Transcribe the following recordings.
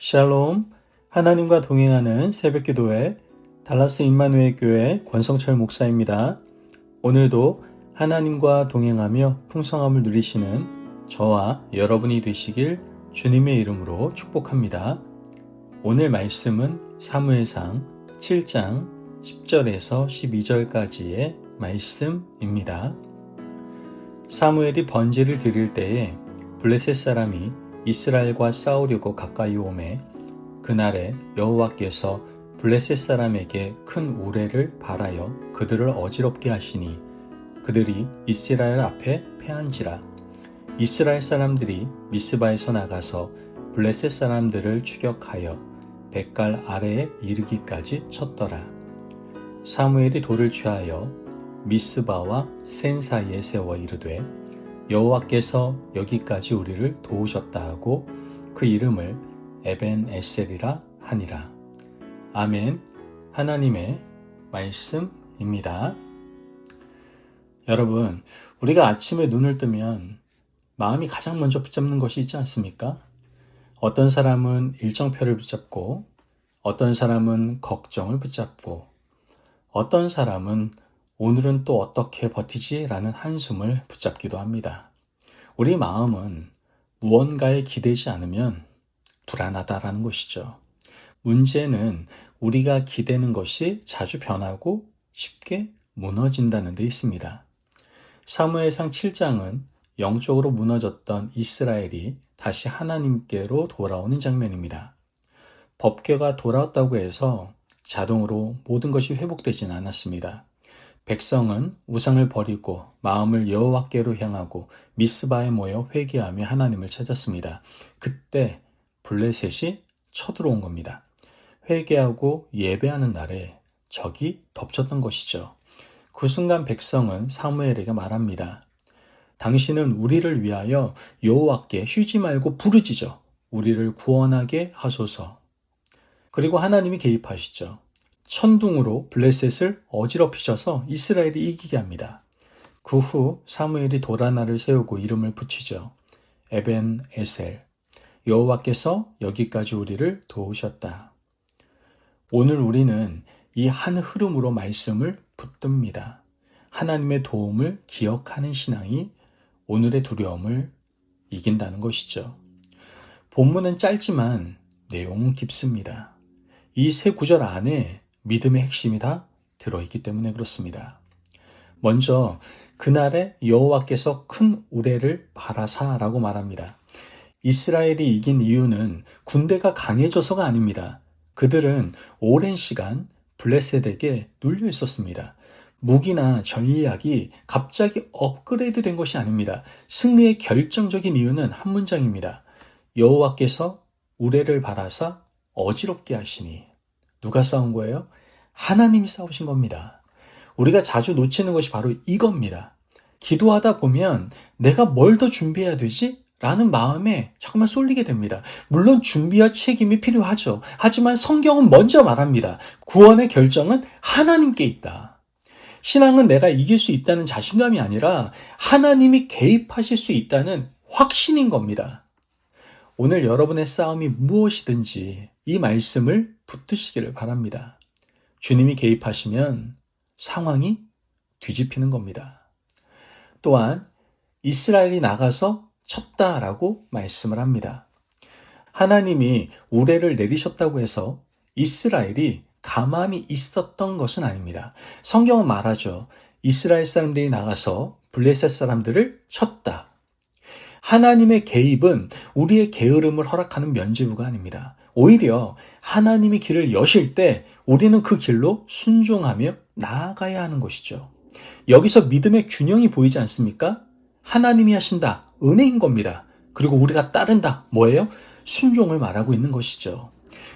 샬롬, 하나님과 동행하는 새벽기도회 달라스 임마누엘 교회 권성철 목사입니다. 오늘도 하나님과 동행하며 풍성함을 누리시는 저와 여러분이 되시길 주님의 이름으로 축복합니다. 오늘 말씀은 사무엘상 7장 10절에서 12절까지의 말씀입니다. 사무엘이 번제를 드릴 때에 블레셋 사람이 이스라엘과 싸우려고 가까이 오매 그날에 여호와께서 블레셋 사람에게 큰 우레를 발하여 그들을 어지럽게 하시니 그들이 이스라엘 앞에 패한지라. 이스라엘 사람들이 미스바에서 나가서 블레셋 사람들을 추격하여 벳갈 아래에 이르기까지 쳤더라. 사무엘이 돌을 취하여 미스바와 센 사이에 세워 이르되 여호와께서 여기까지 우리를 도우셨다 하고 그 이름을 에벤에셀이라 하니라. 아멘. 하나님의 말씀입니다. 여러분, 우리가 아침에 눈을 뜨면 마음이 가장 먼저 붙잡는 것이 있지 않습니까? 어떤 사람은 일정표를 붙잡고 어떤 사람은 걱정을 붙잡고 어떤 사람은 오늘은 또 어떻게 버티지? 라는 한숨을 붙잡기도 합니다. 우리 마음은 무언가에 기대지 않으면 불안하다라는 것이죠. 문제는 우리가 기대는 것이 자주 변하고 쉽게 무너진다는 데 있습니다. 사무엘상 7장은 영적으로 무너졌던 이스라엘이 다시 하나님께로 돌아오는 장면입니다. 법궤가 돌아왔다고 해서 자동으로 모든 것이 회복되지는 않았습니다. 백성은 우상을 버리고 마음을 여호와께로 향하고 미스바에 모여 회개하며 하나님을 찾았습니다. 그때 블레셋이 쳐들어온 겁니다. 회개하고 예배하는 날에 적이 덮쳤던 것이죠. 그 순간 백성은 사무엘에게 말합니다. 당신은 우리를 위하여 여호와께 쉬지 말고 부르짖어 우리를 구원하게 하소서. 그리고 하나님이 개입하시죠. 천둥으로 블레셋을 어지럽히셔서 이스라엘이 이기게 합니다. 그 후 사무엘이 돌 하나를 세우고 이름을 붙이죠. 에벤에셀, 여호와께서 여기까지 우리를 도우셨다. 오늘 우리는 이 한 흐름으로 말씀을 붙듭니다. 하나님의 도움을 기억하는 신앙이 오늘의 두려움을 이긴다는 것이죠. 본문은 짧지만 내용은 깊습니다. 이 세 구절 안에 믿음의 핵심이 다 들어있기 때문에 그렇습니다. 먼저 그날에 여호와께서 큰 우레를 발하사라고 말합니다. 이스라엘이 이긴 이유는 군대가 강해져서가 아닙니다. 그들은 오랜 시간 블레셋에게 눌려 있었습니다. 무기나 전략이 갑자기 업그레이드 된 것이 아닙니다. 승리의 결정적인 이유는 한 문장입니다. 여호와께서 우레를 발하사 어지럽게 하시니. 누가 싸운 거예요? 하나님이 싸우신 겁니다. 우리가 자주 놓치는 것이 바로 이겁니다. 기도하다 보면 내가 뭘 더 준비해야 되지? 라는 마음에 잠깐만 쏠리게 됩니다. 물론 준비와 책임이 필요하죠. 하지만 성경은 먼저 말합니다. 구원의 결정은 하나님께 있다. 신앙은 내가 이길 수 있다는 자신감이 아니라 하나님이 개입하실 수 있다는 확신인 겁니다. 오늘 여러분의 싸움이 무엇이든지 이 말씀을 붙드시기를 바랍니다. 주님이 개입하시면 상황이 뒤집히는 겁니다. 또한 이스라엘이 나가서 쳤다라고 말씀을 합니다. 하나님이 우레를 내리셨다고 해서 이스라엘이 가만히 있었던 것은 아닙니다. 성경은 말하죠. 이스라엘 사람들이 나가서 블레셋 사람들을 쳤다. 하나님의 개입은 우리의 게으름을 허락하는 면죄부가 아닙니다. 오히려 하나님이 길을 여실 때 우리는 그 길로 순종하며 나아가야 하는 것이죠. 여기서 믿음의 균형이 보이지 않습니까? 하나님이 하신다. 은혜인 겁니다. 그리고 우리가 따른다. 뭐예요? 순종을 말하고 있는 것이죠.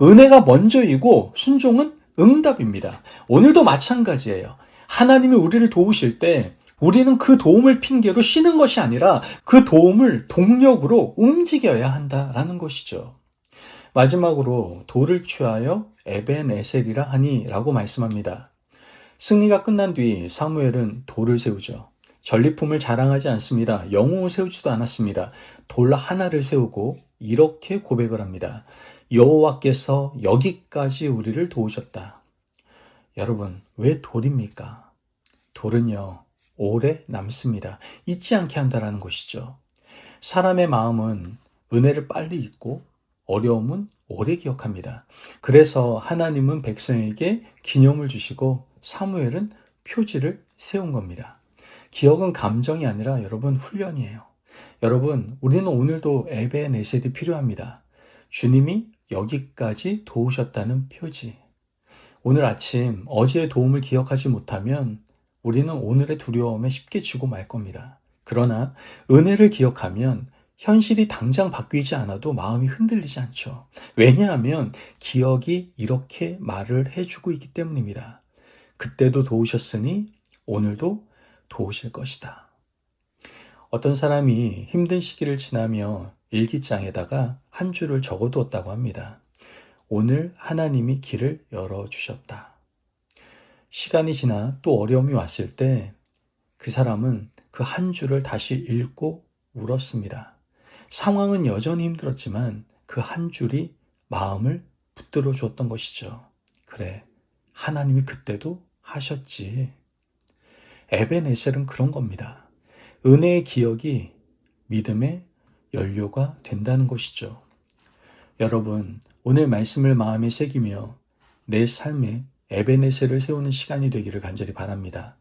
은혜가 먼저이고 순종은 응답입니다. 오늘도 마찬가지예요. 하나님이 우리를 도우실 때 우리는 그 도움을 핑계로 쉬는 것이 아니라 그 도움을 동력으로 움직여야 한다라는 것이죠. 마지막으로 돌을 취하여 에벤에셀이라 하니 라고 말씀합니다. 승리가 끝난 뒤 사무엘은 돌을 세우죠. 전리품을 자랑하지 않습니다. 영웅을 세우지도 않았습니다. 돌 하나를 세우고 이렇게 고백을 합니다. 여호와께서 여기까지 우리를 도우셨다. 여러분, 왜 돌입니까? 돌은요, 오래 남습니다. 잊지 않게 한다라는 것이죠. 사람의 마음은 은혜를 빨리 잊고 어려움은 오래 기억합니다. 그래서 하나님은 백성에게 기념을 주시고 사무엘은 표지를 세운 겁니다. 기억은 감정이 아니라 여러분 훈련이에요. 여러분, 우리는 오늘도 에베네셀이 필요합니다. 주님이 여기까지 도우셨다는 표지. 오늘 아침 어제의 도움을 기억하지 못하면 우리는 오늘의 두려움에 쉽게 지고 말 겁니다. 그러나 은혜를 기억하면 현실이 당장 바뀌지 않아도 마음이 흔들리지 않죠. 왜냐하면 기억이 이렇게 말을 해주고 있기 때문입니다. 그때도 도우셨으니 오늘도 도우실 것이다. 어떤 사람이 힘든 시기를 지나며 일기장에다가 한 줄을 적어두었다고 합니다. 오늘 하나님이 길을 열어주셨다. 시간이 지나 또 어려움이 왔을 때 그 사람은 그 한 줄을 다시 읽고 울었습니다. 상황은 여전히 힘들었지만 그 한 줄이 마음을 붙들어 주었던 것이죠. 그래, 하나님이 그때도 하셨지. 에베네셀은 그런 겁니다. 은혜의 기억이 믿음의 연료가 된다는 것이죠. 여러분, 오늘 말씀을 마음에 새기며 내 삶에 에베네셀을 세우는 시간이 되기를 간절히 바랍니다.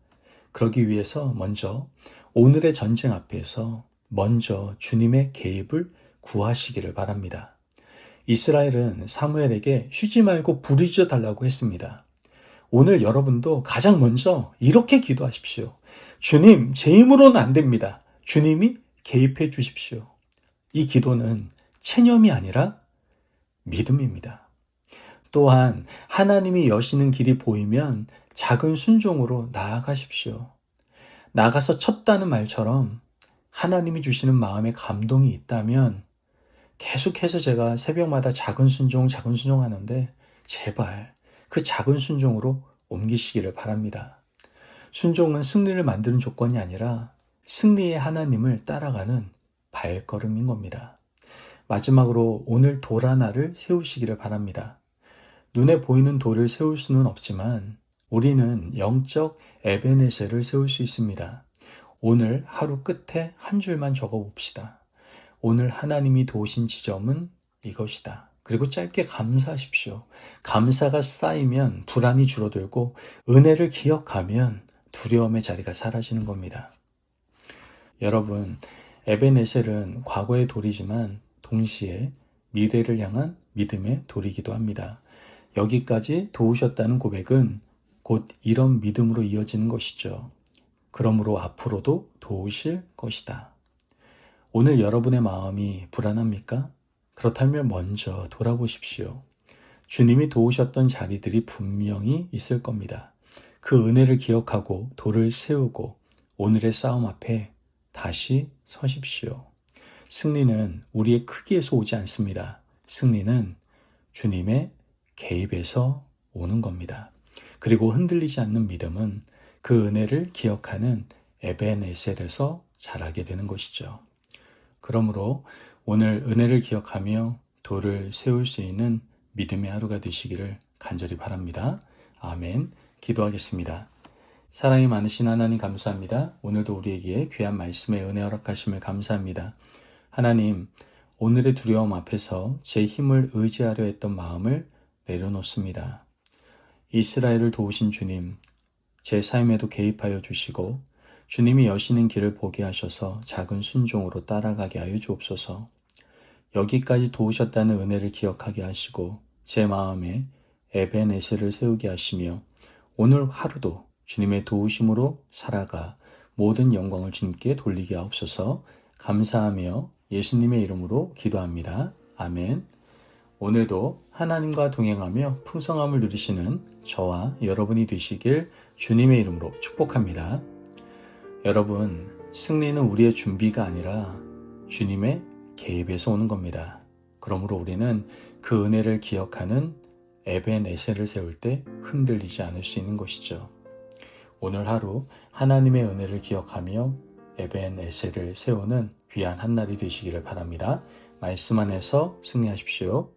그러기 위해서 먼저 오늘의 전쟁 앞에서 먼저 주님의 개입을 구하시기를 바랍니다. 이스라엘은 사무엘에게 쉬지 말고 부르짖어 달라고 했습니다. 오늘 여러분도 가장 먼저 이렇게 기도하십시오. 주님, 제 힘으로는 안 됩니다. 주님이 개입해 주십시오. 이 기도는 체념이 아니라 믿음입니다. 또한 하나님이 여시는 길이 보이면 작은 순종으로 나아가십시오. 나가서 쳤다는 말처럼 하나님이 주시는 마음에 감동이 있다면 계속해서 제가 새벽마다 작은 순종 하는데 제발 그 작은 순종으로 옮기시기를 바랍니다. 순종은 승리를 만드는 조건이 아니라 승리의 하나님을 따라가는 발걸음인 겁니다. 마지막으로 오늘 돌 하나를 세우시기를 바랍니다. 눈에 보이는 돌을 세울 수는 없지만 우리는 영적 에베네셀을 세울 수 있습니다. 오늘 하루 끝에 한 줄만 적어봅시다. 오늘 하나님이 도우신 지점은 이것이다. 그리고 짧게 감사하십시오. 감사가 쌓이면 불안이 줄어들고 은혜를 기억하면 두려움의 자리가 사라지는 겁니다. 여러분, 에베네셀은 과거의 돌이지만 동시에 미래를 향한 믿음의 돌이기도 합니다. 여기까지 도우셨다는 고백은 곧 이런 믿음으로 이어지는 것이죠. 그러므로 앞으로도 도우실 것이다. 오늘 여러분의 마음이 불안합니까? 그렇다면 먼저 돌아보십시오. 주님이 도우셨던 자리들이 분명히 있을 겁니다. 그 은혜를 기억하고 돌을 세우고 오늘의 싸움 앞에 다시 서십시오. 승리는 우리의 크기에서 오지 않습니다. 승리는 주님의 개입에서 오는 겁니다. 그리고 흔들리지 않는 믿음은 그 은혜를 기억하는 에베네셀에서 자라게 되는 것이죠. 그러므로 오늘 은혜를 기억하며 돌을 세울 수 있는 믿음의 하루가 되시기를 간절히 바랍니다. 아멘. 기도하겠습니다. 사랑이 많으신 하나님 감사합니다. 오늘도 우리에게 귀한 말씀의 은혜 허락하심을 감사합니다. 하나님, 오늘의 두려움 앞에서 제 힘을 의지하려 했던 마음을 내려놓습니다. 이스라엘을 도우신 주님, 제 삶에도 개입하여 주시고 주님이 여시는 길을 보게 하셔서 작은 순종으로 따라가게 하여 주옵소서. 여기까지 도우셨다는 은혜를 기억하게 하시고 제 마음에 에베네셀을 세우게 하시며 오늘 하루도 주님의 도우심으로 살아가 모든 영광을 주님께 돌리게 하옵소서. 감사하며 예수님의 이름으로 기도합니다. 아멘. 오늘도 하나님과 동행하며 풍성함을 누리시는 저와 여러분이 되시길 주님의 이름으로 축복합니다. 여러분, 승리는 우리의 준비가 아니라 주님의 개입에서 오는 겁니다. 그러므로 우리는 그 은혜를 기억하는 에베네셀을 세울 때 흔들리지 않을 수 있는 것이죠. 오늘 하루 하나님의 은혜를 기억하며 에베네셀을 세우는 귀한 한날이 되시기를 바랍니다. 말씀 안에서 승리하십시오.